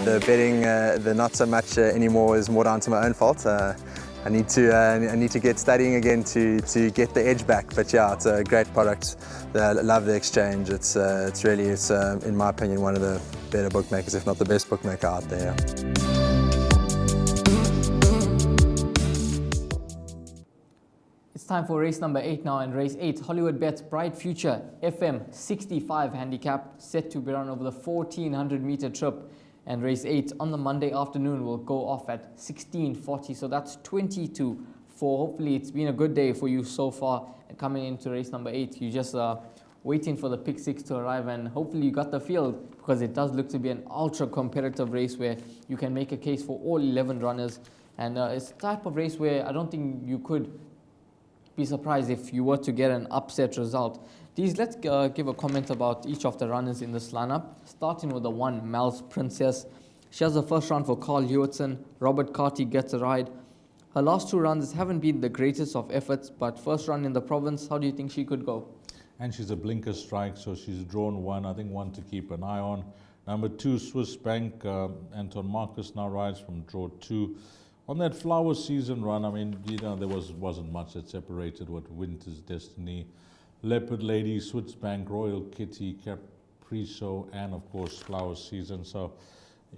The betting, the not so much anymore, is more down to my own fault. I need to get studying again to get the edge back. But yeah, it's a great product. I love the exchange. It's really, in my opinion, one of the better bookmakers, if not the best bookmaker out there. It's time for race number 8 now, and race 8, Hollywood Bets Bright Future FM 65 handicap, set to be run over the 1400 meter trip. And race 8 on the Monday afternoon will go off at 16:40, so that's 20 to 4. Hopefully it's been a good day for you so far. And coming into race number 8, you just waiting for the pick 6 to arrive, and hopefully you got the field, because it does look to be an ultra competitive race where you can make a case for all 11 runners. And it's the type of race where I don't think you could be surprised if you were to get an upset result. Let's give a comment about each of the runners in this lineup, starting with the 1, Mel's Princess. She has the first run for Carl Hewitson. Robert Carty gets a ride. Her last 2 runs haven't been the greatest of efforts, but first run in the province, how do you think she could go? And she's a blinker strike, so she's drawn 1. I think 1 to keep an eye on. Number 2, Swiss Bank. Anton Marcus now rides from draw 2. On that flower season run, I mean, there wasn't much that separated what Winter's Destiny, Leopard Lady, Swiss Bank, Royal Kitty, Capriso, and of course Flower Season. So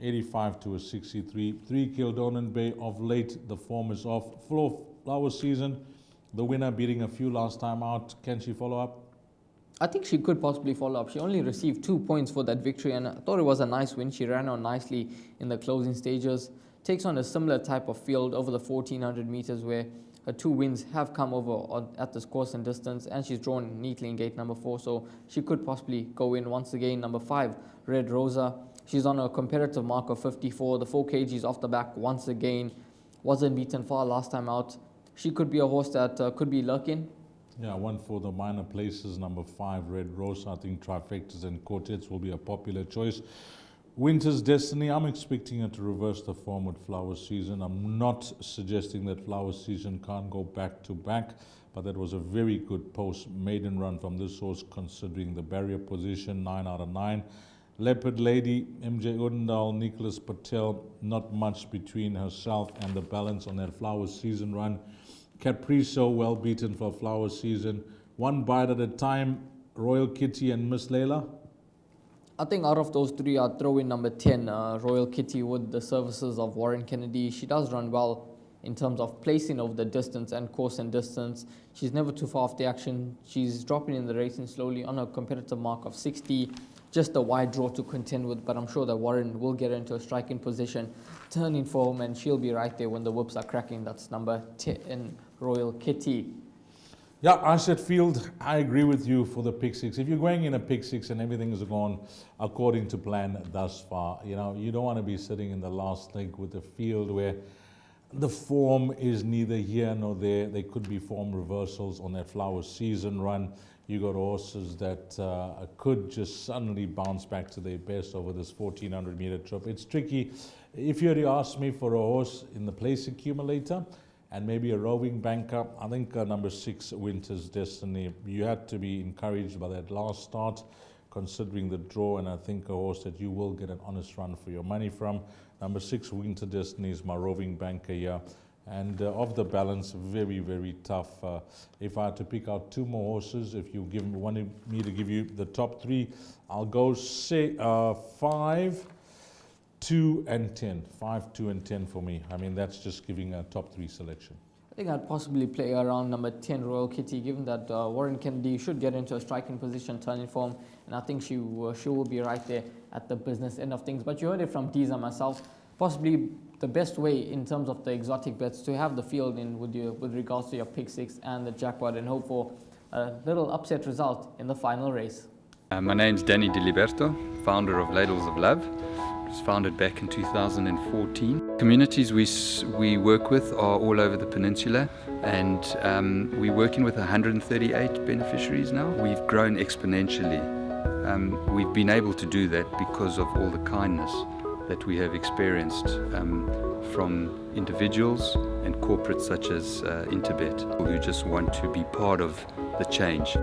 85 to a 63. 3, Kildonan Bay. Of late, the form is off. Flower Season, the winner beating a few last time out. Can she follow up? I think she could possibly follow up. She only received 2 points for that victory, and I thought it was a nice win. She ran on nicely in the closing stages. Takes on a similar type of field over the 1400 meters, where her 2 wins have come over at this course and distance, and she's drawn neatly in gate number 4, so she could possibly go in once again. Number 5, Red Rosa. She's on a competitive mark of 54. The 4 kgs off the back once again. Wasn't beaten far last time out. She could be a horse that could be lurking. Yeah, 1 for the minor places. Number 5, Red Rosa. I think trifectas and quartets will be a popular choice. Winter's Destiny, I'm expecting her to reverse the form with Flower Season. I'm not suggesting that Flower Season can't go back to back, but that was a very good post-maiden run from this horse, considering the barrier position, 9 out of 9. Leopard Lady, MJ Udendal, Nicholas Patel, not much between herself and the balance on that Flower Season run. Capriso, well beaten for Flower Season. 1 bite at a time, Royal Kitty and Miss Layla. I think out of those 3, I'd throw in number 10, Royal Kitty, with the services of Warren Kennedy. She does run well in terms of placing over the distance and course and distance. She's never too far off the action. She's dropping in the racing slowly on a competitive mark of 60. Just a wide draw to contend with, but I'm sure that Warren will get into a striking position, turning for home, and she'll be right there when the whips are cracking. That's number 10, Royal Kitty. Yeah, I said field, I agree with you for the pick 6. If you're going in a pick 6 and everything is gone according to plan thus far, you don't want to be sitting in the last leg with a field where the form is neither here nor there. There could be form reversals on that Flower Season run. You got horses that could just suddenly bounce back to their best over this 1400 meter trip. It's tricky. If you had asked me for a horse in the place accumulator and maybe a roving banker, I think number 6, Winter's Destiny, you had to be encouraged by that last start, considering the draw, and I think a horse that you will get an honest run for your money from. Number 6, Winter Destiny, is my roving banker here. And of the balance, very, very tough. If I had to pick out 2 more horses, if you wanted me to give you the top 3, I'll go say 5, 2 and 10. 5, 2 and 10 for me. I mean, that's just giving a top 3 selection. I think I'd possibly play around number 10, Royal Kitty, given that Warren Kennedy should get into a striking position, turning form, and I think she will be right there at the business end of things. But you heard it from Deezer myself. Possibly the best way in terms of the exotic bets to have the field in with regards to your pick 6 and the jackpot, and hope for a little upset result in the final race. My name's Danny Diliberto, founder of Ladles of Love. It was founded back in 2014. Communities we work with are all over the peninsula, and we're working with 138 beneficiaries now. We've grown exponentially. We've been able to do that because of all the kindness that we have experienced from individuals and corporates such as Interbet, who just want to be part of the change.